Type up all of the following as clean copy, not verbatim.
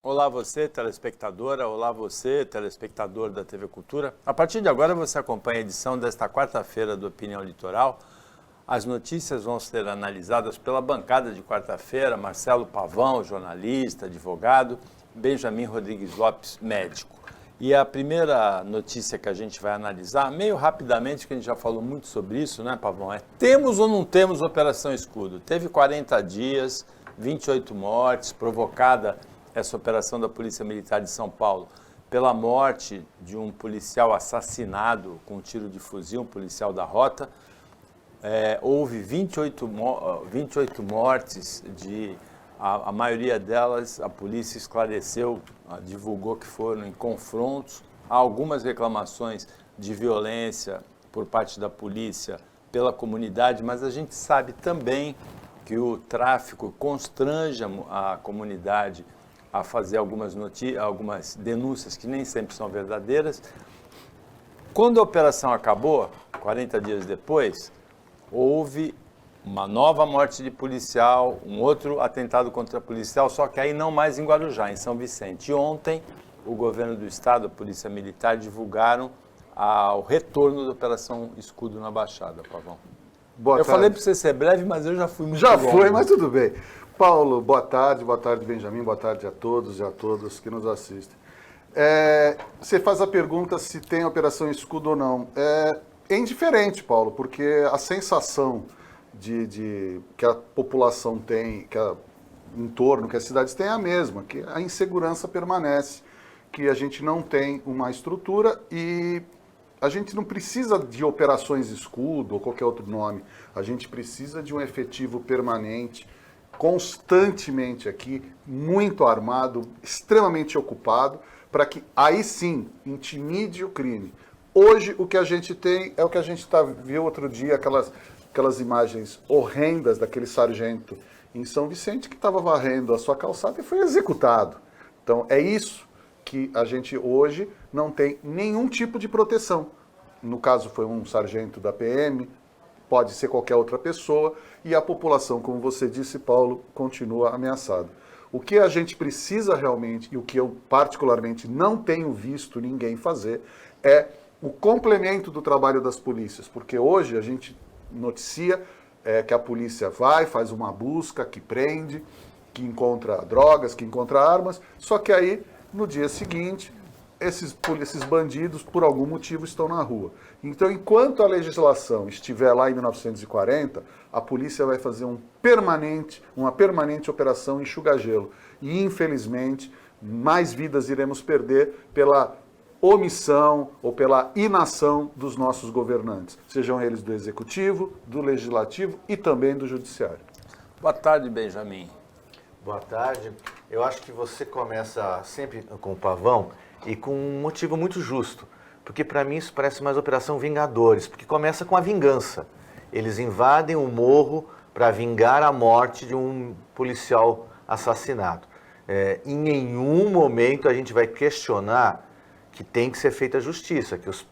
Olá você, telespectadora, olá você, telespectador da TV Cultura. A partir de agora você acompanha a edição desta quarta-feira do Opinião Litoral. As notícias vão ser analisadas pela bancada de quarta-feira, Marcelo Pavão, jornalista, advogado, Benjamin Rodrigues Lopes, médico. E a primeira notícia que a gente vai analisar, meio rapidamente, que a gente já falou muito sobre isso, né, Pavão? Temos ou não temos Operação Escudo? Teve 40 dias, 28 mortes, provocada essa operação da Polícia Militar de São Paulo pela morte de um policial assassinado com um tiro de fuzil, um policial da Rota. Houve 28 mortes, a maioria delas a polícia esclareceu, divulgou que foram em confrontos. Há algumas reclamações de violência por parte da polícia pela comunidade, mas a gente sabe também que o tráfico constrange a comunidade a fazer algumas denúncias que nem sempre são verdadeiras. Quando a operação acabou, 40 dias depois, houve uma nova morte de policial, um outro atentado contra policial, só que aí não mais em Guarujá, em São Vicente. E ontem, o governo do estado, a Polícia Militar, divulgaram o retorno da Operação Escudo na Baixada, Pavão. Boa tarde. Falei para você ser breve, mas eu já fui muito Já longo. foi, mas tudo bem. Paulo, boa tarde, Benjamin, boa tarde a todos e a todas que nos assistem. Você faz a pergunta se tem Operação Escudo ou não. É indiferente, Paulo, porque a sensação que a população tem, que em torno, que as cidades têm é a mesma, que a insegurança permanece, que a gente não tem uma estrutura e a gente não precisa de operações escudo ou qualquer outro nome, a gente precisa de um efetivo permanente, constantemente aqui, muito armado, extremamente ocupado, para que aí sim intimide o crime. Hoje o que a gente tem é o que a gente viu outro dia, aquelas imagens horrendas daquele sargento em São Vicente que estava varrendo a sua calçada e foi executado. Então é isso que a gente hoje não tem nenhum tipo de proteção. No caso foi um sargento da PM, pode ser qualquer outra pessoa, e a população, como você disse, Paulo, continua ameaçada. O que a gente precisa realmente, e o que eu particularmente não tenho visto ninguém fazer, é o complemento do trabalho das polícias, porque hoje a gente noticia que a polícia faz uma busca, que prende, que encontra drogas, que encontra armas, só que aí, no dia seguinte, esses bandidos, por algum motivo, estão na rua. Então, enquanto a legislação estiver lá em 1940, a polícia vai fazer uma permanente operação enxuga-gelo. E, infelizmente, mais vidas iremos perder pela omissão ou pela inação dos nossos governantes, sejam eles do Executivo, do Legislativo e também do Judiciário. Boa tarde, Benjamin. Boa tarde. Eu acho que você começa sempre com o Pavão e com um motivo muito justo, porque para mim isso parece mais Operação Vingadores, porque começa com a vingança. Eles invadem o morro para vingar a morte de um policial assassinado. Em nenhum momento a gente vai questionar que tem que ser feita a justiça, que os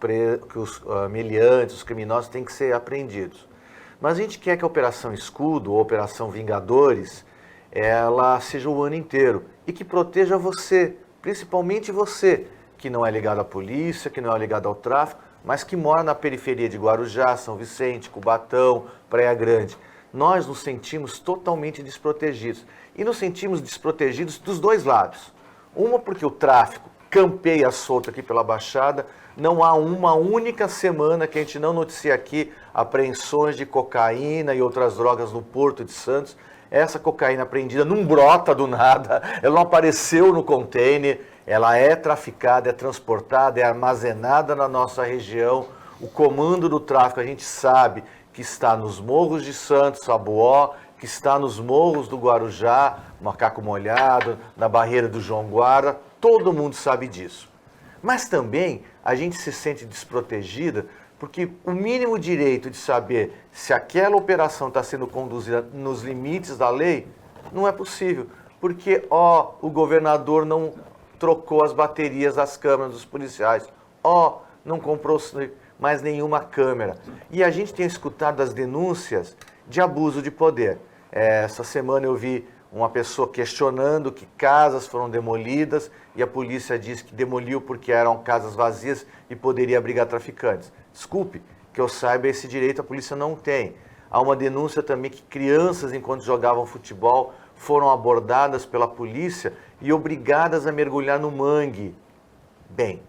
meliantes, os criminosos têm que ser apreendidos. Mas a gente quer que a Operação Escudo ou Operação Vingadores ela seja o ano inteiro e que proteja você, principalmente você, que não é ligado à polícia, que não é ligado ao tráfico, mas que mora na periferia de Guarujá, São Vicente, Cubatão, Praia Grande. Nós nos sentimos totalmente desprotegidos. E nos sentimos desprotegidos dos dois lados. Uma porque o tráfico campeia solto aqui pela Baixada, não há uma única semana que a gente não noticia aqui apreensões de cocaína e outras drogas no Porto de Santos. Essa cocaína apreendida não brota do nada, ela não apareceu no container, ela é traficada, é transportada, é armazenada na nossa região. O comando do tráfico, a gente sabe que está nos morros de Santos, Sabuó, que está nos morros do Guarujá, Macaco Molhado, na barreira do João Guarda, todo mundo sabe disso. Mas também a gente se sente desprotegida porque o mínimo direito de saber se aquela operação está sendo conduzida nos limites da lei não é possível, porque o governador não trocou as baterias das câmeras dos policiais, não comprou mais nenhuma câmera. E a gente tem escutado as denúncias de abuso de poder. Essa semana eu vi uma pessoa questionando que casas foram demolidas e a polícia diz que demoliu porque eram casas vazias e poderia abrigar traficantes. Desculpe, que eu saiba, esse direito a polícia não tem. Há uma denúncia também que crianças, enquanto jogavam futebol, foram abordadas pela polícia e obrigadas a mergulhar no mangue. Bem,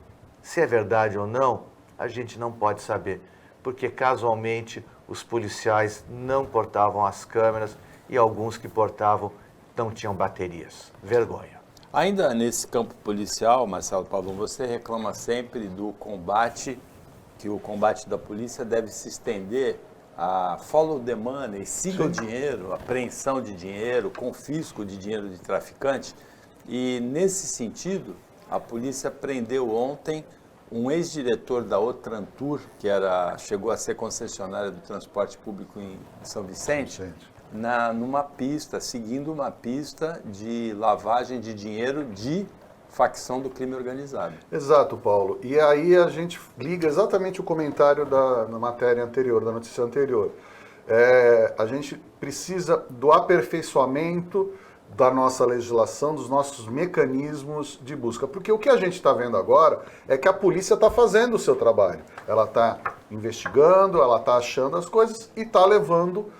se é verdade ou não, a gente não pode saber, porque casualmente os policiais não portavam as câmeras e alguns que portavam não tinham baterias. Vergonha. Ainda nesse campo policial, Marcelo Pavão, você reclama sempre do combate, que o combate da polícia deve se estender a follow the money, siga o dinheiro, apreensão de dinheiro, confisco de dinheiro de traficante. E nesse sentido, a polícia prendeu ontem um ex-diretor da Otrantur, que chegou a ser concessionária do transporte público em São Vicente, numa pista, seguindo uma pista de lavagem de dinheiro de facção do crime organizado. Exato, Paulo. E aí a gente liga exatamente o comentário da matéria anterior, da notícia anterior. A gente precisa do aperfeiçoamento da nossa legislação, dos nossos mecanismos de busca. Porque o que a gente está vendo agora é que a polícia está fazendo o seu trabalho. Ela está investigando, ela está achando as coisas e está levando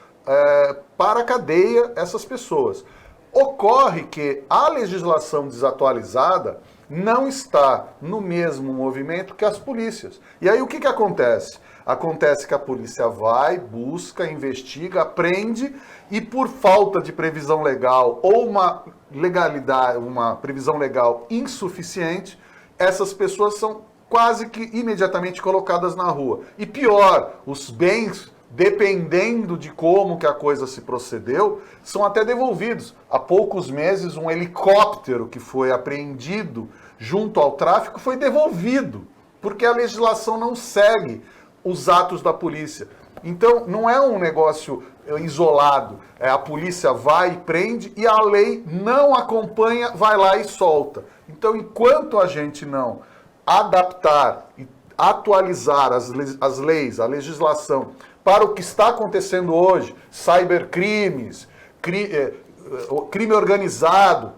para a cadeia essas pessoas. Ocorre que a legislação desatualizada não está no mesmo movimento que as polícias. E aí o que acontece? Acontece que a polícia vai, busca, investiga, aprende e por falta de previsão legal ou uma previsão legal insuficiente, essas pessoas são quase que imediatamente colocadas na rua. E pior, os bens, dependendo de como que a coisa se procedeu, são até devolvidos. Há poucos meses, um helicóptero que foi apreendido junto ao tráfico foi devolvido, porque a legislação não segue os atos da polícia. Então, não é um negócio isolado. A polícia vai e prende e a lei não acompanha, vai lá e solta. Então, enquanto a gente não adaptar e atualizar as leis, a legislação, para o que está acontecendo hoje, cybercrimes, crime organizado,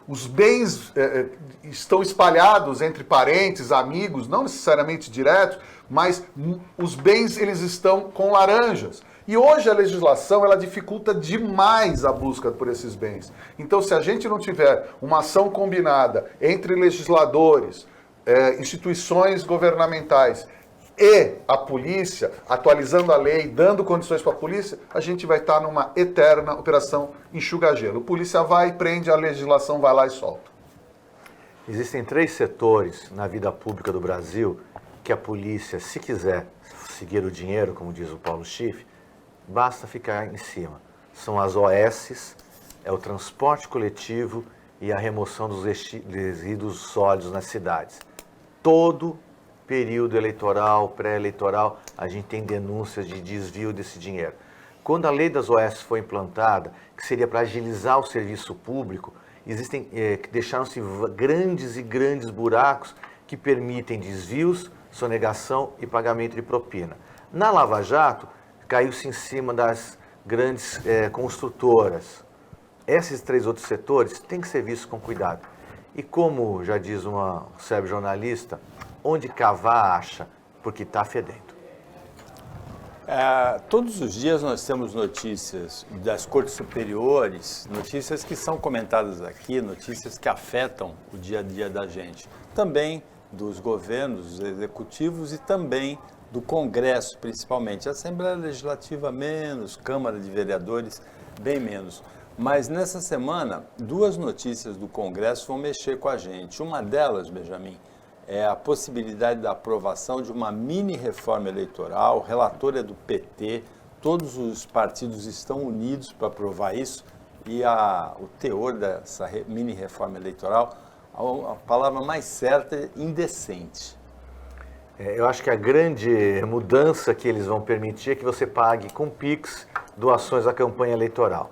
os bens estão espalhados entre parentes, amigos, não necessariamente diretos, mas os bens eles estão com laranjas. E hoje a legislação ela dificulta demais a busca por esses bens. Então, se a gente não tiver uma ação combinada entre legisladores, instituições governamentais e a polícia, atualizando a lei, dando condições para a polícia, a gente vai estar numa eterna operação enxuga-gelo. A polícia vai, prende, a legislação vai lá e solta. Existem 3 setores na vida pública do Brasil que a polícia, se quiser seguir o dinheiro, como diz o Paulo Schiff, basta ficar em cima. São as OSs, é o transporte coletivo e a remoção dos resíduos sólidos nas cidades. Todo período eleitoral, pré-eleitoral, a gente tem denúncias de desvio desse dinheiro. Quando a lei das OS foi implantada, que seria para agilizar o serviço público, deixaram-se grandes e grandes buracos que permitem desvios, sonegação e pagamento de propina. Na Lava Jato, caiu-se em cima das grandes construtoras. Esses 3 outros setores têm que ser vistos com cuidado. E como já diz uma célebre jornalista, onde cavar acha, porque está fedendo. Todos os dias nós temos notícias das cortes superiores, notícias que são comentadas aqui, notícias que afetam o dia a dia da gente. Também dos governos, dos executivos e também do Congresso, principalmente. A Assembleia Legislativa menos, Câmara de Vereadores bem menos. Mas nessa semana, 2 notícias do Congresso vão mexer com a gente. Uma delas, Benjamin, é a possibilidade da aprovação de uma mini-reforma eleitoral. O relator é do PT, todos os partidos estão unidos para aprovar isso e o teor dessa mini-reforma eleitoral, a palavra mais certa é indecente. Eu acho que a grande mudança que eles vão permitir é que você pague com Pix doações à campanha eleitoral.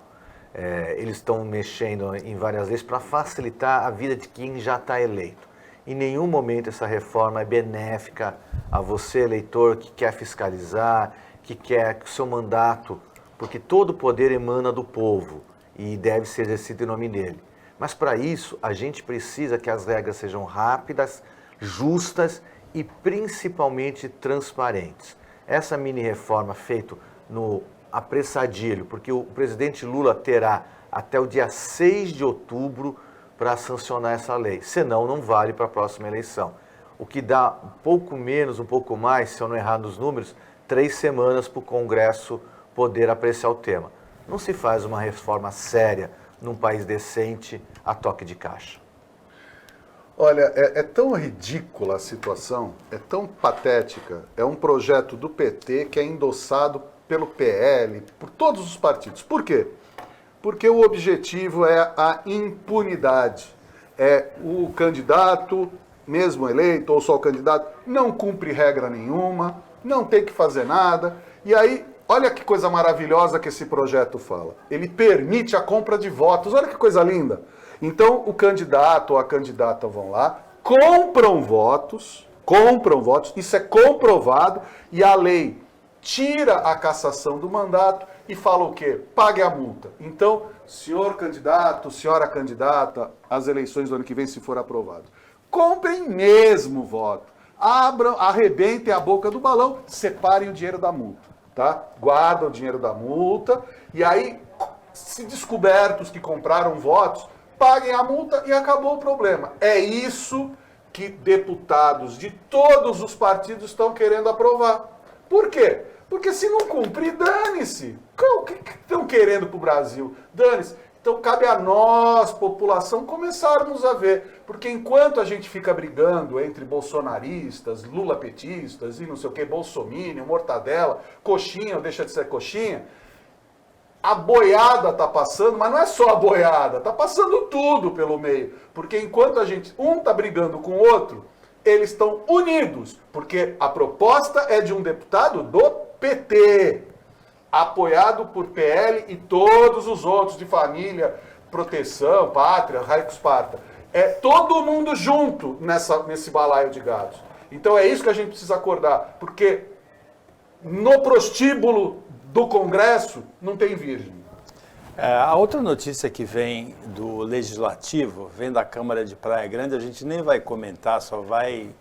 Eles estão mexendo em várias leis para facilitar a vida de quem já está eleito. Em nenhum momento essa reforma é benéfica a você, eleitor, que quer fiscalizar, que quer que o seu mandato, porque todo o poder emana do povo. e deve ser exercido em nome dele. Mas para isso, a gente precisa que as regras sejam rápidas, justas e principalmente transparentes. Essa mini-reforma feita no apressadilho, porque o presidente Lula terá até o dia 6 de outubro para sancionar essa lei, senão não vale para a próxima eleição. O que dá um pouco menos, um pouco mais, se eu não errar nos números, 3 semanas para o Congresso poder apreciar o tema. Não se faz uma reforma séria num país decente a toque de caixa. Olha, é tão ridícula a situação, é tão patética. É um projeto do PT que é endossado pelo PL, por todos os partidos. Por quê? Porque o objetivo é a impunidade. É o candidato, mesmo eleito ou só o candidato, não cumpre regra nenhuma, não tem que fazer nada. E aí, olha que coisa maravilhosa que esse projeto fala. Ele permite a compra de votos. Olha que coisa linda. Então, o candidato ou a candidata vão lá, compram votos, isso é comprovado, e a lei tira a cassação do mandato e fala o quê? Pague a multa. Então, senhor candidato, senhora candidata, as eleições do ano que vem, se for aprovado, comprem mesmo voto. Abram, arrebentem a boca do balão, separem o dinheiro da multa, tá? Guardam o dinheiro da multa, e aí, se descobertos que compraram votos, paguem a multa e acabou o problema. É isso que deputados de todos os partidos estão querendo aprovar. Por quê? Porque se não cumprir, dane-se. O que estão querendo para o Brasil? Dane-se. Então cabe a nós, população, começarmos a ver. Porque enquanto a gente fica brigando entre bolsonaristas, lulapetistas e não sei o que, bolsominion, mortadela, coxinha ou deixa de ser coxinha, a boiada tá passando, mas não é só a boiada, tá passando tudo pelo meio. Porque enquanto a gente, um tá brigando com o outro, eles estão unidos. Porque a proposta é de um deputado do PT, apoiado por PL e todos os outros de família, proteção, pátria, Raio Esparta. É todo mundo junto nesse balaio de gatos. Então é isso que a gente precisa acordar. Porque no prostíbulo do Congresso não tem virgem. A outra notícia que vem do Legislativo, vem da Câmara de Praia Grande, a gente nem vai comentar, só vai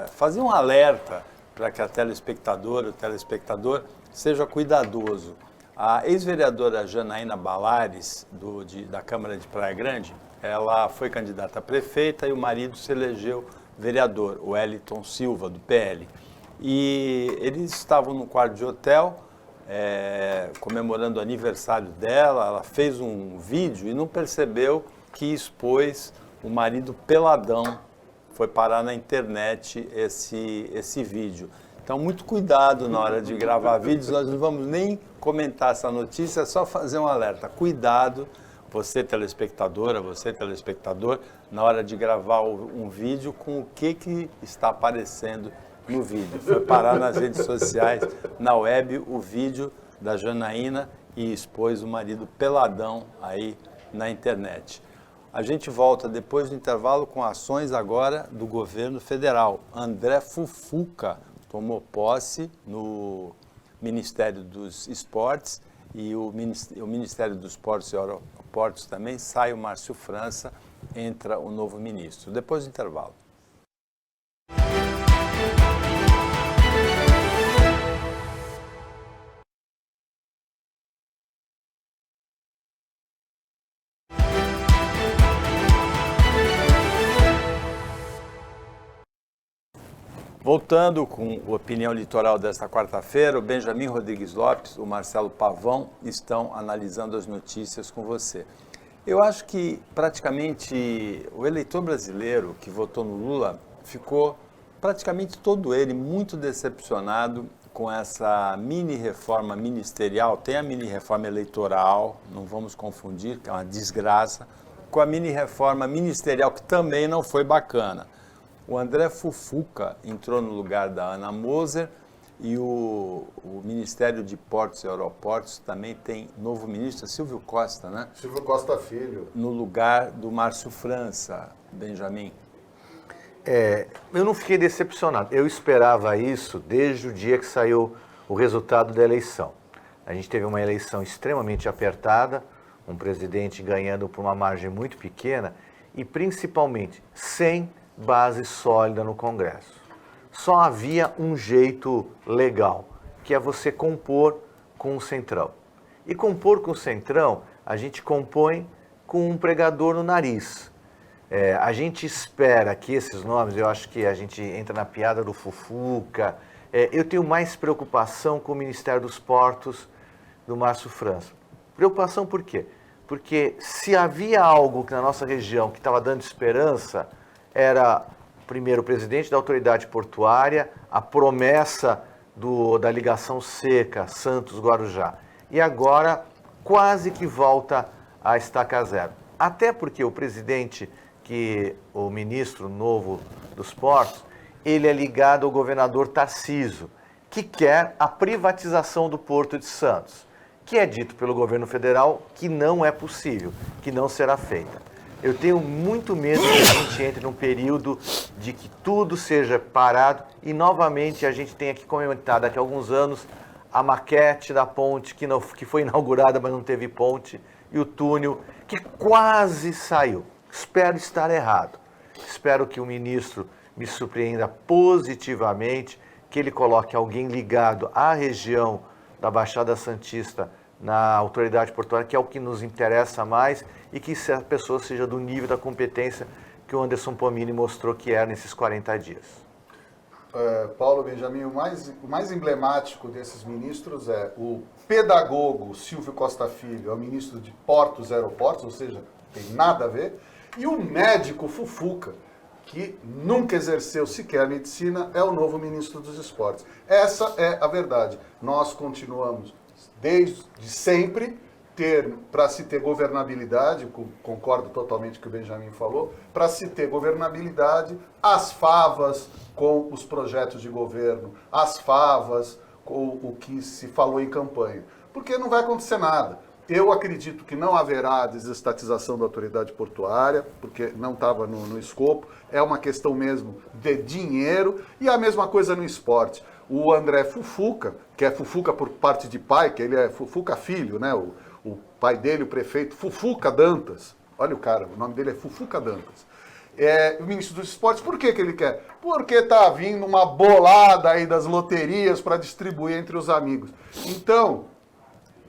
fazer um alerta para que a telespectadora, o telespectador, seja cuidadoso. A ex-vereadora Janaína Balares, da Câmara de Praia Grande, ela foi candidata a prefeita e o marido se elegeu vereador, o Wellington Silva, do PL. E eles estavam no quarto de hotel, comemorando o aniversário dela. Ela fez um vídeo e não percebeu que expôs o marido peladão. Foi parar na internet esse vídeo. Então, muito cuidado na hora de gravar vídeos. Nós não vamos nem comentar essa notícia, é só fazer um alerta. Cuidado, você telespectadora, você telespectador, na hora de gravar um vídeo com o que está aparecendo no vídeo. Foi parar nas redes sociais, na web, o vídeo da Janaína e expôs o marido peladão aí na internet. A gente volta depois do intervalo com ações agora do governo federal. André Fufuca tomou posse no Ministério dos Esportes e o Ministério dos Esportes e Aeroportos também. Sai o Márcio França, entra o novo ministro. Depois do intervalo. Voltando com a opinião litoral desta quarta-feira, o Benjamin Rodrigues Lopes, o Marcelo Pavão estão analisando as notícias com você. Eu acho que praticamente o eleitor brasileiro que votou no Lula ficou praticamente todo ele muito decepcionado com essa mini-reforma ministerial. Tem a mini-reforma eleitoral, não vamos confundir, que é uma desgraça, com a mini-reforma ministerial, que também não foi bacana. O André Fufuca entrou no lugar da Ana Moser e o Ministério de Portos e Aeroportos também tem novo ministro, Silvio Costa, né? Silvio Costa Filho. No lugar do Márcio França, Benjamin. Eu não fiquei decepcionado. Eu esperava isso desde o dia que saiu o resultado da eleição. A gente teve uma eleição extremamente apertada, um presidente ganhando por uma margem muito pequena e, principalmente, sem base sólida no Congresso. Só havia um jeito legal, que é você compor com o Centrão. E compor com o Centrão, a gente compõe com um pregador no nariz. A gente espera que esses nomes, eu acho que a gente entra na piada do Fufuca. Eu tenho mais preocupação com o Ministério dos Portos do Márcio França. Preocupação por quê? Porque se havia algo na nossa região que estava dando esperança, era, primeiro, o presidente da autoridade portuária, a promessa da ligação seca Santos-Guarujá. E agora quase que volta a estaca zero. Até porque o presidente, o ministro novo dos portos, ele é ligado ao governador Tarcísio, que quer a privatização do Porto de Santos, que é dito pelo governo federal que não é possível, que não será feita. Eu tenho muito medo que a gente entre num período de que tudo seja parado e novamente a gente tenha que comentar daqui a alguns anos a maquete da ponte que foi inaugurada, mas não teve ponte, e o túnel que quase saiu. Espero estar errado. Espero que o ministro me surpreenda positivamente, que ele coloque alguém ligado à região da Baixada Santista na autoridade portuária, que é o que nos interessa mais, e que a pessoa seja do nível da competência que o Anderson Pomini mostrou que era nesses 40 dias. Paulo Benjamin, o mais emblemático desses ministros é o pedagogo Silvio Costa Filho, é o ministro de Portos e Aeroportos, ou seja, tem nada a ver, e o médico Fufuca, que nunca exerceu sequer a medicina, é o novo ministro dos esportes. Essa é a verdade. Nós continuamos, desde sempre, para se ter governabilidade, concordo totalmente com o que o Benjamin falou, para se ter governabilidade, as favas com os projetos de governo, as favas com o que se falou em campanha. Porque não vai acontecer nada. Eu acredito que não haverá desestatização da autoridade portuária, porque não estava no escopo, é uma questão mesmo de dinheiro, e a mesma coisa no esporte. O André Fufuca, que é Fufuca por parte de pai, que ele é Fufuca filho, né? O pai dele, o prefeito, Fufuca Dantas. Olha o cara, o nome dele é Fufuca Dantas. O ministro dos esportes, por que ele quer? Porque está vindo uma bolada aí das loterias para distribuir entre os amigos. Então,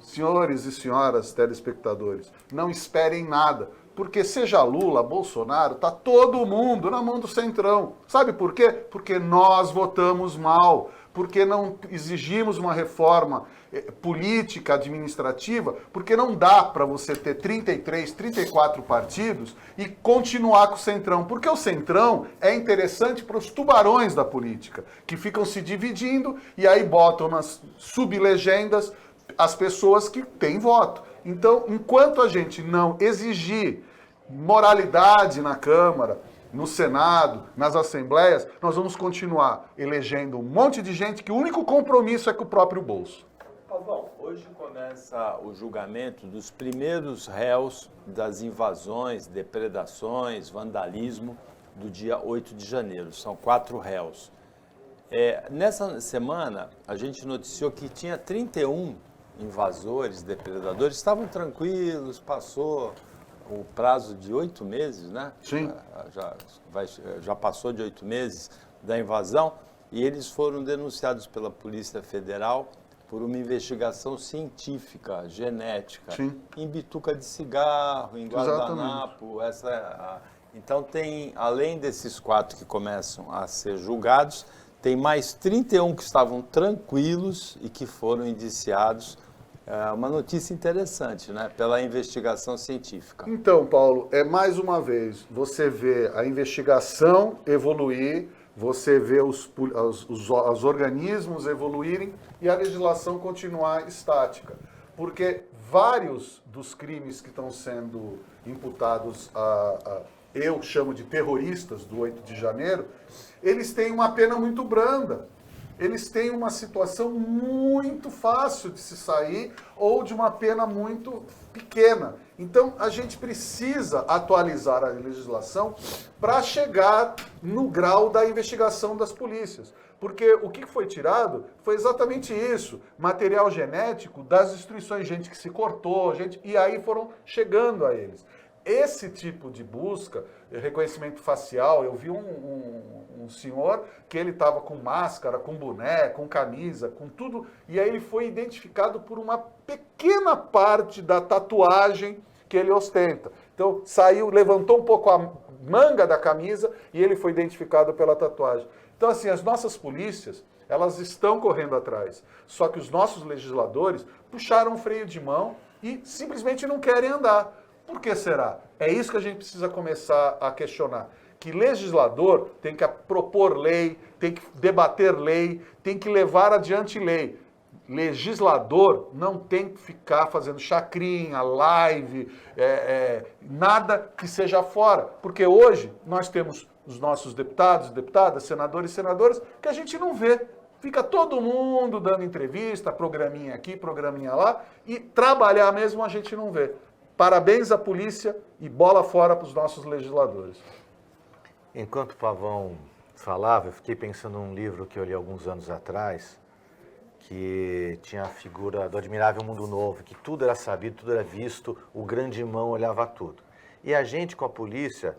senhores e senhoras telespectadores, não esperem nada, porque seja Lula, Bolsonaro, tá todo mundo na mão do Centrão. Sabe por quê? Porque nós votamos mal, porque não exigimos uma reforma política, administrativa, porque não dá para você ter 33, 34 partidos e continuar com o Centrão, porque o Centrão é interessante para os tubarões da política, que ficam se dividindo e aí botam nas sublegendas as pessoas que têm voto. Então, enquanto a gente não exigir moralidade na Câmara, no Senado, nas assembleias, nós vamos continuar elegendo um monte de gente que o único compromisso é com o próprio bolso. Bom, hoje começa o julgamento dos primeiros réus das invasões, depredações, vandalismo do dia 8 de janeiro. São 4 réus. Nessa semana, a gente noticiou que tinha 31 invasores, depredadores, estavam tranquilos, passou o prazo de 8 meses, né? Sim. Já passou de 8 meses da invasão e eles foram denunciados pela Polícia Federal por uma investigação científica, genética, sim, em bituca de cigarro, em guardanapo. Então tem, além desses 4 que começam a ser julgados, tem mais 31 que estavam tranquilos e que foram indiciados. É uma notícia interessante, né? Pela investigação científica. Então, Paulo, mais uma vez, você vê a investigação evoluir, você vê os organismos evoluírem e a legislação continuar estática. Porque vários dos crimes que estão sendo imputados eu chamo de terroristas do 8 de janeiro, eles têm uma pena muito branda. Eles têm uma situação muito fácil de se sair ou de uma pena muito pequena. Então, a gente precisa atualizar a legislação para chegar no grau da investigação das polícias. Porque o que foi tirado foi exatamente isso, material genético das destruições, gente que se cortou, e aí foram chegando a eles. Esse tipo de busca, reconhecimento facial, eu vi um senhor que ele estava com máscara, com boné, com camisa, com tudo, e aí ele foi identificado por uma pequena parte da tatuagem que ele ostenta. Então saiu, levantou um pouco a manga da camisa e ele foi identificado pela tatuagem. Então assim, as nossas polícias, elas estão correndo atrás, só que os nossos legisladores puxaram o freio de mão e simplesmente não querem andar. Por que será? É isso que a gente precisa começar a questionar. Que legislador tem que propor lei, tem que debater lei, tem que levar adiante lei. Legislador não tem que ficar fazendo chacrinha, live, nada que seja fora. Porque hoje nós temos os nossos deputados, deputadas, senadores e senadoras que a gente não vê. Fica todo mundo dando entrevista, programinha aqui, programinha lá, e trabalhar mesmo a gente não vê. Parabéns à polícia e bola fora para os nossos legisladores. Enquanto o Pavão falava, eu fiquei pensando num livro que eu li alguns anos atrás, que tinha a figura do Admirável Mundo Novo, que tudo era sabido, tudo era visto, o grande irmão olhava tudo. E a gente, com a polícia,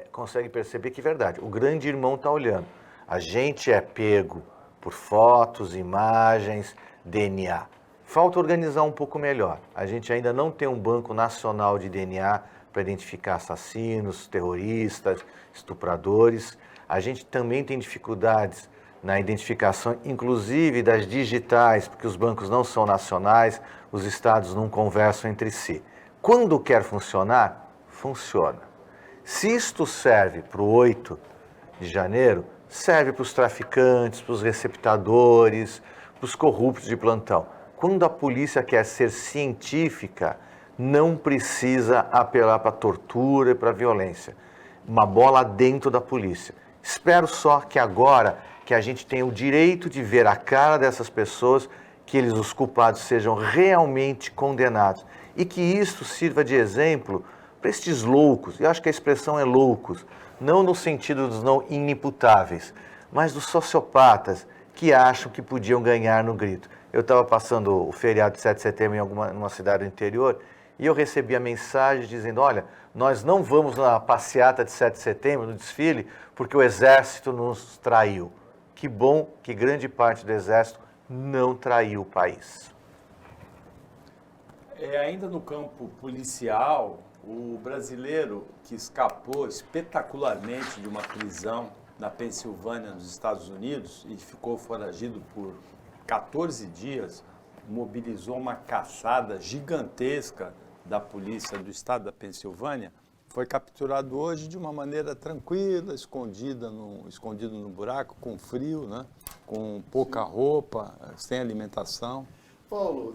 consegue perceber que é verdade, o grande irmão está olhando. A gente é pego por fotos, imagens, DNA. Falta organizar um pouco melhor. A gente ainda não tem um banco nacional de DNA para identificar assassinos, terroristas, estupradores. A gente também tem dificuldades na identificação, inclusive das digitais, porque os bancos não são nacionais, os estados não conversam entre si. Quando quer funcionar, funciona. Se isto serve para o 8 de janeiro, serve para os traficantes, para os receptadores, para os corruptos de plantão. Quando a polícia quer ser científica, não precisa apelar para a tortura e para a violência. Uma bola dentro da polícia. Espero só que agora que a gente tenha o direito de ver a cara dessas pessoas, que eles, os culpados, sejam realmente condenados. E que isso sirva de exemplo para estes loucos, eu acho que a expressão é loucos, não no sentido dos não inimputáveis, mas dos sociopatas que acham que podiam ganhar no grito. Eu estava passando o feriado de 7 de setembro em numa cidade do interior e eu recebi a mensagem dizendo, olha, nós não vamos na passeata de 7 de setembro, no desfile, porque o Exército nos traiu. Que bom que grande parte do Exército não traiu o país. Ainda no campo policial, o brasileiro que escapou espetacularmente de uma prisão na Pensilvânia, nos Estados Unidos, e ficou foragido por 14 dias, mobilizou uma caçada gigantesca da polícia do estado da Pensilvânia, foi capturado hoje de uma maneira tranquila, escondido no buraco, com frio, né? Com pouca roupa, sem alimentação. Paulo,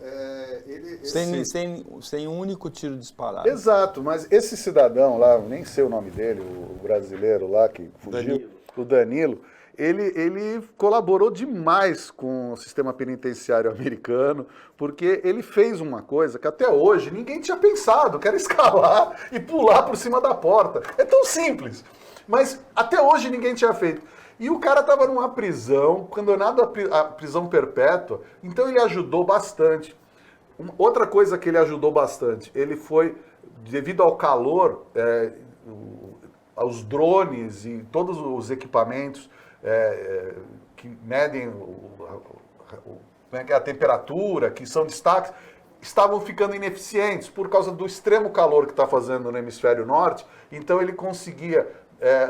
Sem um único tiro disparado. Exato, mas esse cidadão lá, nem sei o nome dele, o brasileiro lá que fugiu, o Danilo, ele colaborou demais com o sistema penitenciário americano, porque ele fez uma coisa que até hoje ninguém tinha pensado, que era escalar e pular por cima da porta. É tão simples, mas até hoje ninguém tinha feito. E o cara estava numa prisão, condenado à prisão perpétua, então ele ajudou bastante. Outra coisa que ele ajudou bastante, ele foi, devido ao calor, aos drones e todos os equipamentos que medem a temperatura, que são destaques, estavam ficando ineficientes por causa do extremo calor que está fazendo no hemisfério norte, então ele conseguia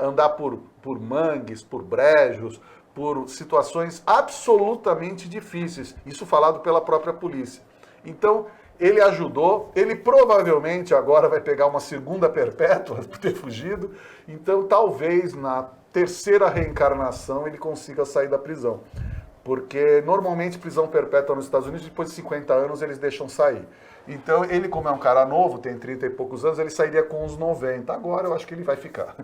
andar por mangues, por brejos, por situações absolutamente difíceis. Isso falado pela própria polícia. Então, ele ajudou, ele provavelmente agora vai pegar uma segunda perpétua por ter fugido, então talvez na terceira reencarnação ele consiga sair da prisão. Porque normalmente prisão perpétua nos Estados Unidos, depois de 50 anos eles deixam sair. Então ele, como é um cara novo, tem 30 e poucos anos, ele sairia com uns 90. Agora eu acho que ele vai ficar.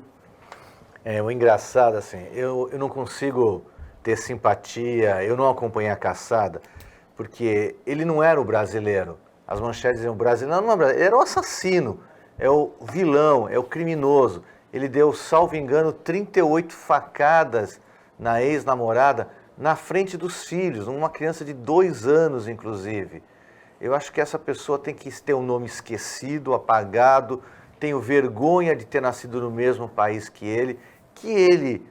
O engraçado, assim, eu não consigo ter simpatia, eu não acompanhei a caçada, porque ele não era o brasileiro As manchetes diziam, o brasileiro não é brasileiro, ele era o assassino, é o vilão, é o criminoso. Ele deu, salvo engano, 38 facadas na ex-namorada na frente dos filhos, uma criança de 2 anos, inclusive. Eu acho que essa pessoa tem que ter um nome esquecido, apagado, tenho vergonha de ter nascido no mesmo país que ele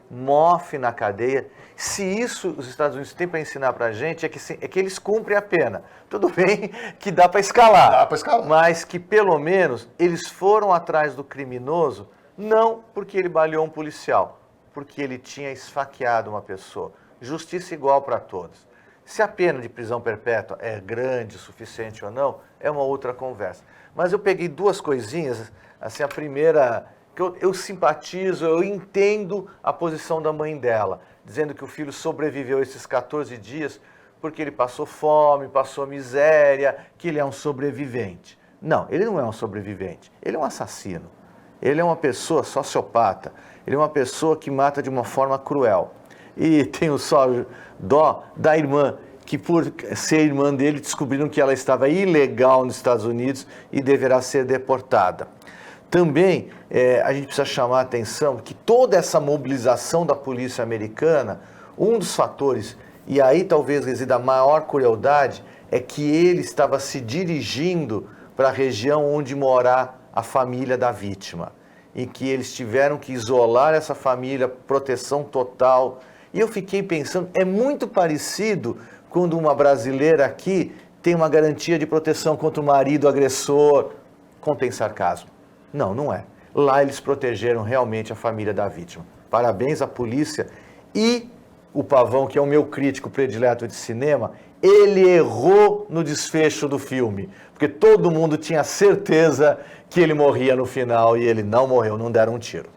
mofe na cadeia. Se isso os Estados Unidos têm para ensinar para a gente, é que eles cumprem a pena. Tudo bem que dá para escalar, mas que pelo menos eles foram atrás do criminoso, não porque ele baleou um policial, porque ele tinha esfaqueado uma pessoa. Justiça igual para todos. Se a pena de prisão perpétua é grande o suficiente ou não, é uma outra conversa. Mas eu peguei 2 coisinhas, assim, a primeira, que eu simpatizo, eu entendo a posição da mãe dela, dizendo que o filho sobreviveu esses 14 dias porque ele passou fome, passou miséria, que ele é um sobrevivente. Não, ele não é um sobrevivente, ele é um assassino. Ele é uma pessoa sociopata, ele é uma pessoa que mata de uma forma cruel. E tenho só dó da irmã, que por ser irmã dele descobriram que ela estava ilegal nos Estados Unidos e deverá ser deportada. Também a gente precisa chamar a atenção que toda essa mobilização da polícia americana, um dos fatores, e aí talvez resida a maior crueldade, é que ele estava se dirigindo para a região onde mora a família da vítima, e que eles tiveram que isolar essa família, proteção total. E eu fiquei pensando, é muito parecido quando uma brasileira aqui tem uma garantia de proteção contra o marido agressor. Contém sarcasmo. Não, não é. Lá eles protegeram realmente a família da vítima. Parabéns à polícia. E o Pavão, que é o meu crítico predileto de cinema, ele errou no desfecho do filme, porque todo mundo tinha certeza que ele morria no final e ele não morreu, não deram um tiro.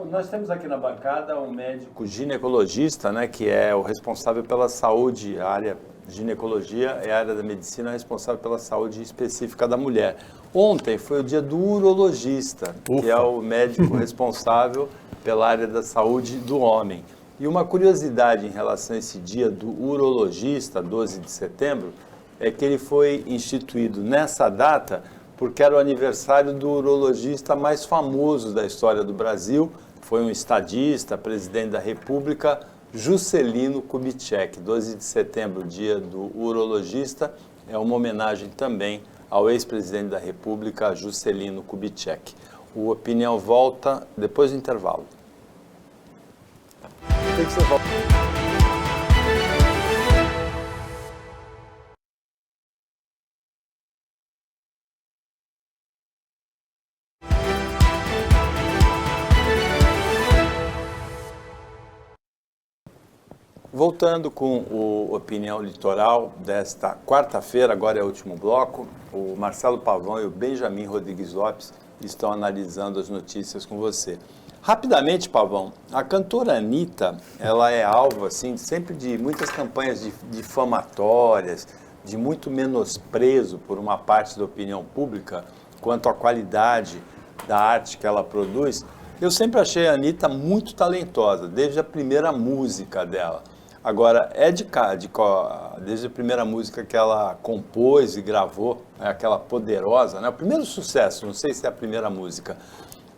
Nós temos aqui na bancada um médico ginecologista, né, que é o responsável pela saúde, a área de ginecologia é a área da medicina responsável pela saúde específica da mulher. Ontem foi o dia do urologista, que é o médico responsável pela área da saúde do homem. E uma curiosidade em relação a esse dia do urologista, 12 de setembro, é que ele foi instituído nessa data porque era o aniversário do urologista mais famoso da história do Brasil, foi um estadista, presidente da República, Juscelino Kubitschek. 12 de setembro, dia do urologista, é uma homenagem também ao ex-presidente da República, Juscelino Kubitschek. O Opinião volta depois do intervalo. Tem que ser volta. Voltando com o Opinião Litoral desta quarta-feira, agora é o último bloco, o Marcelo Pavão e o Benjamin Rodrigues Lopes estão analisando as notícias com você. Rapidamente, Pavão, a cantora Anitta, ela é alvo assim, sempre de muitas campanhas difamatórias, de muito menosprezo por uma parte da opinião pública quanto à qualidade da arte que ela produz. Eu sempre achei a Anitta muito talentosa, desde a primeira música dela. Agora, desde a primeira música que ela compôs e gravou, aquela Poderosa, né? O primeiro sucesso, não sei se é a primeira música,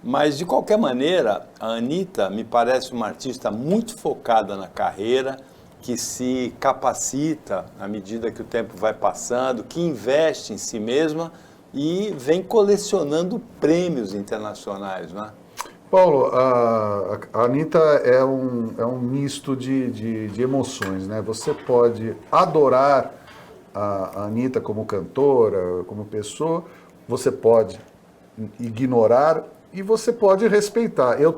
mas de qualquer maneira, a Anitta me parece uma artista muito focada na carreira, que se capacita à medida que o tempo vai passando, que investe em si mesma e vem colecionando prêmios internacionais, né? Paulo, a Anitta é um misto de emoções, né? Você pode adorar a Anitta como cantora, como pessoa, você pode ignorar e você pode respeitar. Eu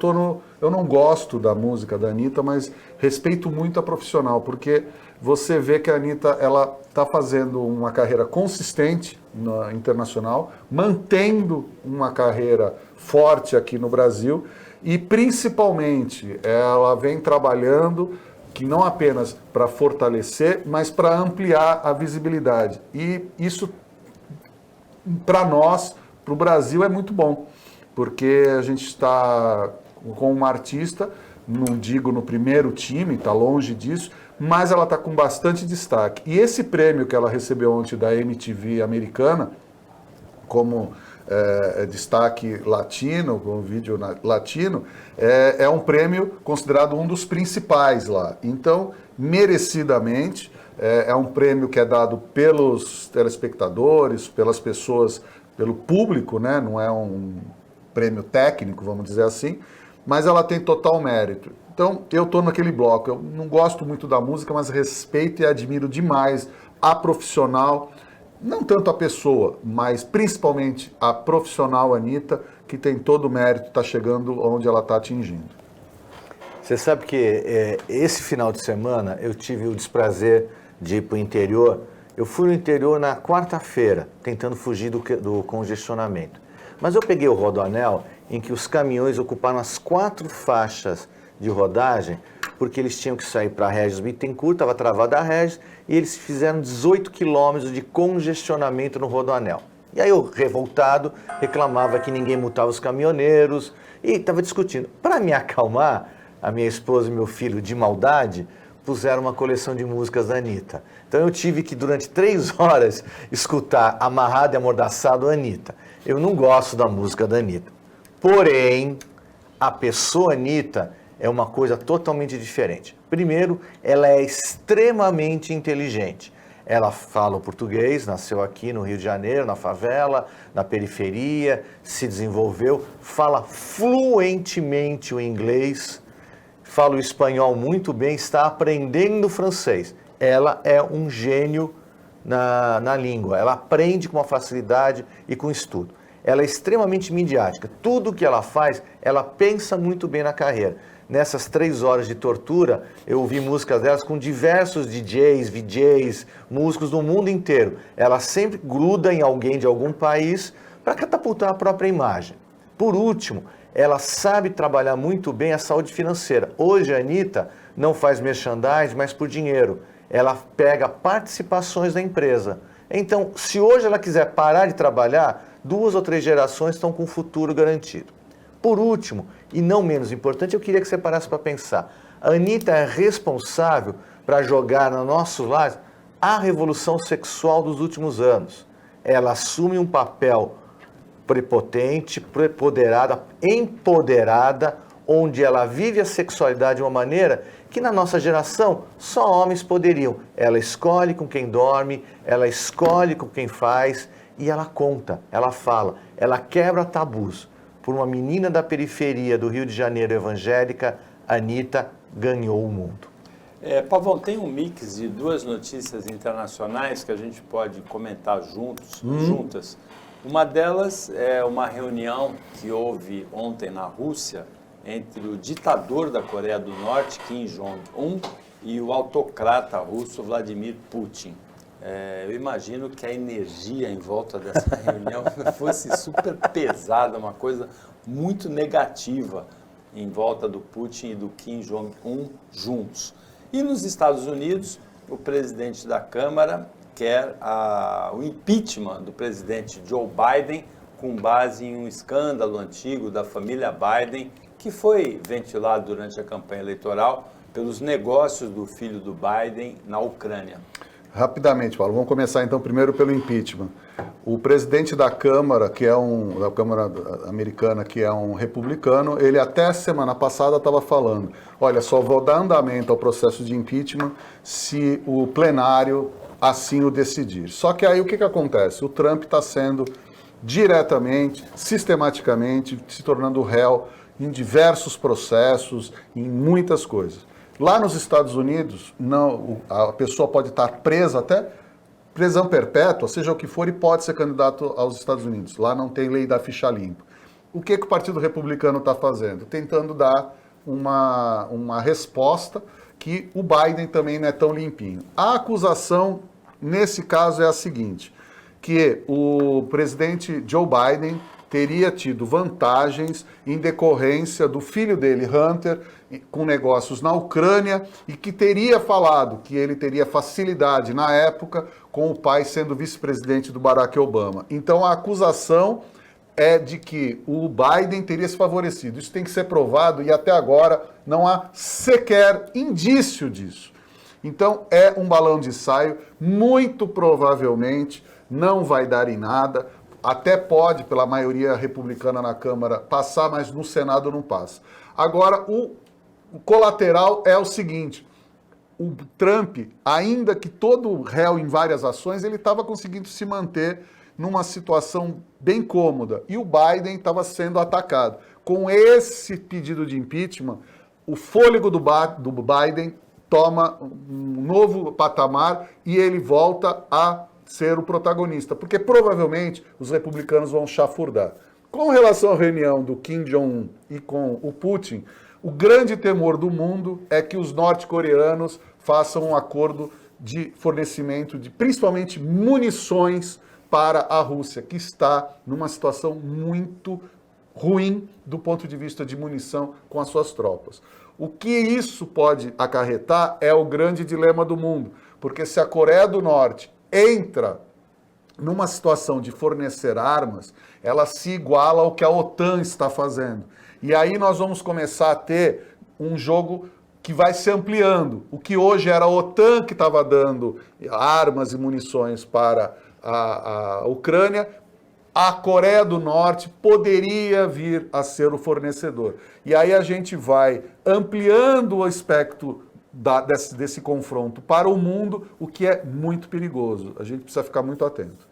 não gosto da música da Anitta, mas respeito muito a profissional, porque você vê que a Anitta ela está fazendo uma carreira consistente na internacional, mantendo uma carreira forte aqui no Brasil e principalmente ela vem trabalhando que não apenas para fortalecer, mas para ampliar a visibilidade. E isso para nós, para o Brasil é muito bom, porque a gente está com uma artista, não digo no primeiro time, está longe disso, mas ela está com bastante destaque. E esse prêmio que ela recebeu ontem da MTV americana, como destaque latino, com vídeo latino, é um prêmio considerado um dos principais lá. Então, merecidamente, é um prêmio que é dado pelos telespectadores, pelas pessoas, pelo público, né? Não é um prêmio técnico, vamos dizer assim, mas ela tem total mérito. Então, eu estou naquele bloco, eu não gosto muito da música, mas respeito e admiro demais a profissional, não tanto a pessoa, mas principalmente a profissional Anitta, que tem todo o mérito, está chegando onde ela está atingindo. Você sabe que esse final de semana eu tive o desprazer de ir para o interior. Eu fui no interior na quarta-feira, tentando fugir do congestionamento. Mas eu peguei o Rodoanel, em que os caminhões ocuparam as 4 faixas de rodagem, porque eles tinham que sair para a Regis Bittencourt, estava travada a Regis, e eles fizeram 18 quilômetros de congestionamento no Rodoanel. E aí eu, revoltado, reclamava que ninguém multava os caminhoneiros, e estava discutindo. Para me acalmar, a minha esposa e meu filho, de maldade, puseram uma coleção de músicas da Anitta. Então eu tive que, durante 3 horas, escutar Amarrado e Amordaçado Anitta. Eu não gosto da música da Anitta. Porém, a pessoa Anitta é uma coisa totalmente diferente. Primeiro, ela é extremamente inteligente. Ela fala o português, nasceu aqui no Rio de Janeiro, na favela, na periferia, se desenvolveu, fala fluentemente o inglês, fala o espanhol muito bem, está aprendendo francês. Ela é um gênio na língua, ela aprende com uma facilidade e com estudo. Ela é extremamente midiática. Tudo que ela faz, ela pensa muito bem na carreira. Nessas 3 horas de tortura, eu ouvi músicas delas com diversos DJs, VJs, músicos do mundo inteiro. Ela sempre gruda em alguém de algum país para catapultar a própria imagem. Por último, ela sabe trabalhar muito bem a saúde financeira. Hoje a Anitta não faz merchandising, mas por dinheiro. Ela pega participações da empresa. Então, se hoje ela quiser parar de trabalhar, 2 ou 3 gerações estão com o futuro garantido. Por último, e não menos importante, eu queria que você parasse para pensar. A Anitta é responsável para jogar no nosso lar a revolução sexual dos últimos anos. Ela assume um papel prepotente, preponderada, empoderada, onde ela vive a sexualidade de uma maneira que na nossa geração só homens poderiam. Ela escolhe com quem dorme, ela escolhe com quem faz e ela conta, ela fala, ela quebra tabus. Por uma menina da periferia do Rio de Janeiro evangélica, Anitta ganhou o mundo. Pavão, tem um mix de 2 notícias internacionais que a gente pode comentar juntas. Uma delas é uma reunião que houve ontem na Rússia entre o ditador da Coreia do Norte, Kim Jong-un, e o autocrata russo Vladimir Putin. Eu imagino que a energia em volta dessa reunião fosse super pesada, uma coisa muito negativa em volta do Putin e do Kim Jong-un juntos. E nos Estados Unidos, o presidente da Câmara quer o impeachment do presidente Joe Biden com base em um escândalo antigo da família Biden que foi ventilado durante a campanha eleitoral pelos negócios do filho do Biden na Ucrânia. Rapidamente, Paulo, vamos começar então primeiro pelo impeachment. O presidente da Câmara, da Câmara americana, que é um republicano, ele até semana passada estava falando, olha, só vou dar andamento ao processo de impeachment se o plenário assim o decidir. Só que aí o que acontece? O Trump está sendo diretamente, sistematicamente, se tornando réu em diversos processos, em muitas coisas. Lá nos Estados Unidos, não, a pessoa pode estar presa até prisão perpétua, seja o que for, e pode ser candidato aos Estados Unidos. Lá não tem lei da ficha limpa. O que o Partido Republicano está fazendo? Tentando dar uma resposta que o Biden também não é tão limpinho. A acusação, nesse caso, é a seguinte, que o presidente Joe Biden teria tido vantagens em decorrência do filho dele, Hunter, com negócios na Ucrânia e que teria falado que ele teria facilidade na época com o pai sendo vice-presidente do Barack Obama. Então a acusação é de que o Biden teria se favorecido. Isso tem que ser provado e até agora não há sequer indício disso. Então é um balão de ensaio, muito provavelmente não vai dar em nada, até pode, pela maioria republicana na Câmara, passar, mas no Senado não passa. Agora, o colateral é o seguinte, o Trump, ainda que todo réu em várias ações, ele estava conseguindo se manter numa situação bem cômoda. E o Biden estava sendo atacado. Com esse pedido de impeachment, o fôlego do Biden toma um novo patamar e ele volta a ser o protagonista, porque provavelmente os republicanos vão chafurdar. Com relação à reunião do Kim Jong-un e com o Putin, o grande temor do mundo é que os norte-coreanos façam um acordo de fornecimento de principalmente munições para a Rússia, que está numa situação muito ruim do ponto de vista de munição com as suas tropas. O que isso pode acarretar é o grande dilema do mundo, porque se a Coreia do Norte entra numa situação de fornecer armas, ela se iguala ao que a OTAN está fazendo. E aí nós vamos começar a ter um jogo que vai se ampliando. O que hoje era a OTAN que estava dando armas e munições para a Ucrânia, a Coreia do Norte poderia vir a ser o fornecedor. E aí a gente vai ampliando o aspecto desse confronto para o mundo, o que é muito perigoso. A gente precisa ficar muito atento.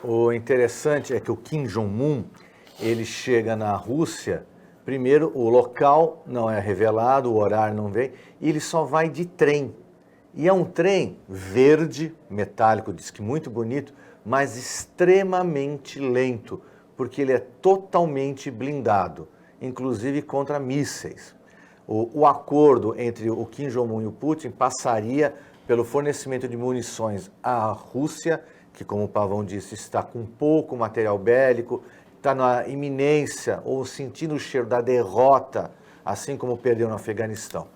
O interessante é que o Kim Jong-un, ele chega na Rússia, primeiro o local não é revelado, o horário não vem, e ele só vai de trem. E é um trem verde, metálico, diz que muito bonito, mas extremamente lento, porque ele é totalmente blindado, inclusive contra mísseis. O acordo entre o Kim Jong-un e o Putin passaria pelo fornecimento de munições à Rússia, que, como o Pavão disse, está com pouco material bélico, está na iminência ou sentindo o cheiro da derrota, assim como perdeu no Afeganistão.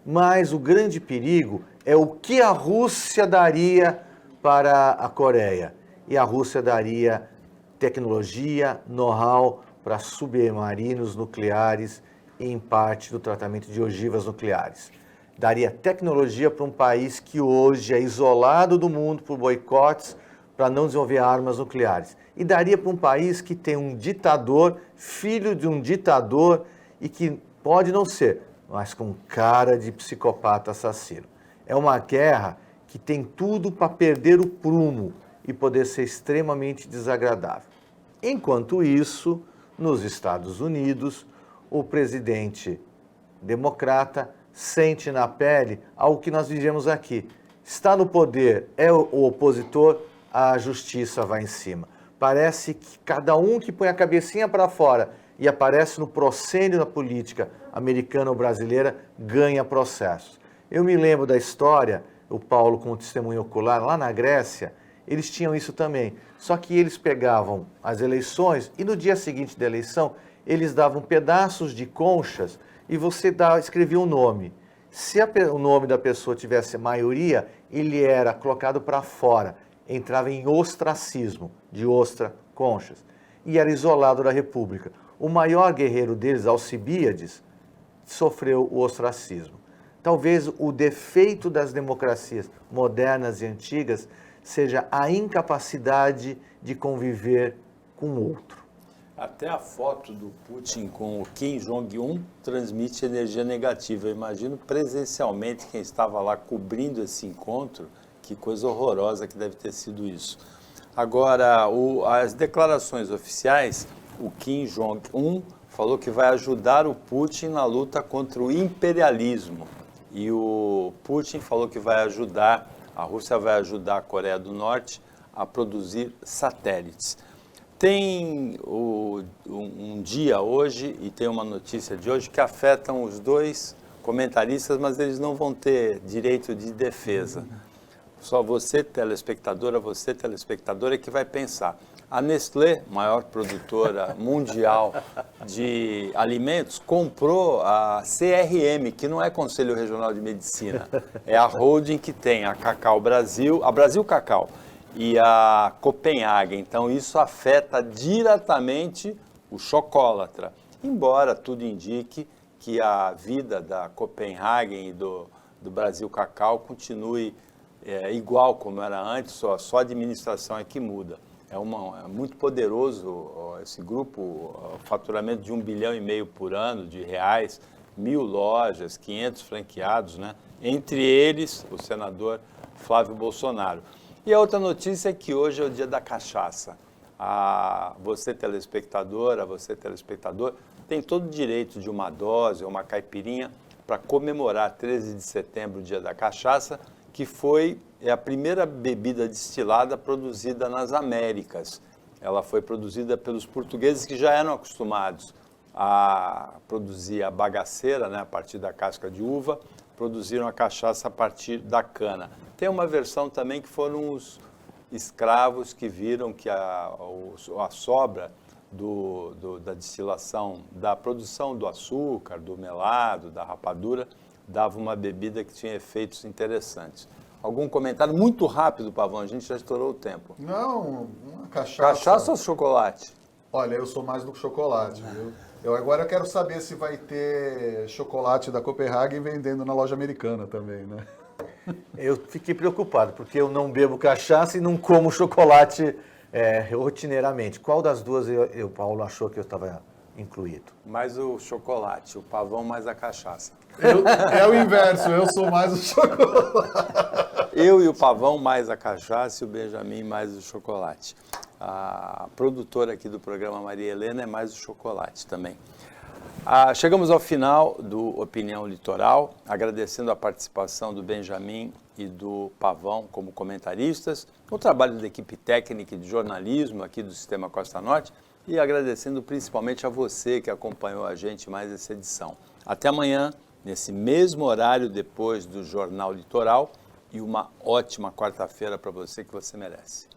Mas o grande perigo é o que a Rússia daria para a Coreia. E a Rússia daria tecnologia, know-how para submarinos nucleares e, em parte, do tratamento de ogivas nucleares. Daria tecnologia para um país que hoje é isolado do mundo por boicotes para não desenvolver armas nucleares. E daria para um país que tem um ditador, filho de um ditador, e que pode não ser, mas com cara de psicopata assassino. É uma guerra que tem tudo para perder o prumo e poder ser extremamente desagradável. Enquanto isso, nos Estados Unidos, o presidente democrata sente na pele algo que nós vivemos aqui. Está no poder, é o opositor, a justiça vai em cima. Parece que cada um que põe a cabecinha para fora e aparece no proscênio da política americana ou brasileira ganha processos. Eu me lembro da história, o Paulo com o testemunho ocular, lá na Grécia, eles tinham isso também. Só que eles pegavam as eleições e no dia seguinte da eleição, eles davam pedaços de conchas e você escrevia um nome. Se o nome da pessoa tivesse maioria, ele era colocado para fora, entrava em ostracismo, de ostra, conchas, e era isolado da República. O maior guerreiro deles, Alcibíades, sofreu o ostracismo. Talvez o defeito das democracias modernas e antigas seja a incapacidade de conviver com o outro. Até a foto do Putin com o Kim Jong-un transmite energia negativa. Eu imagino presencialmente quem estava lá cobrindo esse encontro, que coisa horrorosa que deve ter sido isso. Agora, as declarações oficiais, o Kim Jong-un falou que vai ajudar o Putin na luta contra o imperialismo. E o Putin falou que a Rússia vai ajudar a Coreia do Norte a produzir satélites. Tem um dia hoje e tem uma notícia de hoje que afetam os dois comentaristas, mas eles não vão ter direito de defesa. Só você, telespectadora, que vai pensar. A Nestlé, maior produtora mundial de alimentos, comprou a CRM, que não é Conselho Regional de Medicina, é a holding que tem a Cacau Brasil, a Brasil Cacau, e a Copenhague. Então isso afeta diretamente o chocólatra, embora tudo indique que a vida da Copenhagen e do Brasil Cacau continue igual como era antes, só a administração é que muda. É muito poderoso esse grupo, o faturamento de 1,5 bilhão por ano de reais, 1.000 lojas, 500 franqueados, né? Entre eles o senador Flávio Bolsonaro. E a outra notícia é que hoje é o dia da cachaça. Você telespectador, tem todo o direito de uma dose ou uma caipirinha para comemorar 13 de setembro, o dia da cachaça, que é a primeira bebida destilada produzida nas Américas. Ela foi produzida pelos portugueses que já eram acostumados a produzir a bagaceira, né, a partir da casca de uva, produziram a cachaça a partir da cana. Tem uma versão também que foram os escravos que viram que a sobra da destilação, da produção do açúcar, do melado, da rapadura, dava uma bebida que tinha efeitos interessantes. Algum comentário muito rápido, Pavão? A gente já estourou o tempo. Não, uma cachaça. Cachaça ou chocolate? Olha, eu sou mais do chocolate, viu? Agora eu quero saber se vai ter chocolate da Copenhagen vendendo na loja americana também, né? Eu fiquei preocupado, porque eu não bebo cachaça e não como chocolate rotineiramente. Qual das duas o Paulo achou que eu estava incluído? Mais o chocolate, o Pavão mais a cachaça. É o inverso, eu sou mais o chocolate. Eu e o Pavão mais a cachaça e o Benjamin mais o chocolate. A produtora aqui do programa, Maria Helena, é mais o chocolate também. Chegamos ao final do Opinião Litoral, agradecendo a participação do Benjamin e do Pavão como comentaristas, o trabalho da equipe técnica e de jornalismo aqui do Sistema Costa Norte e agradecendo principalmente a você que acompanhou a gente mais essa edição. Até amanhã, nesse mesmo horário depois do Jornal Litoral e uma ótima quarta-feira para você que você merece.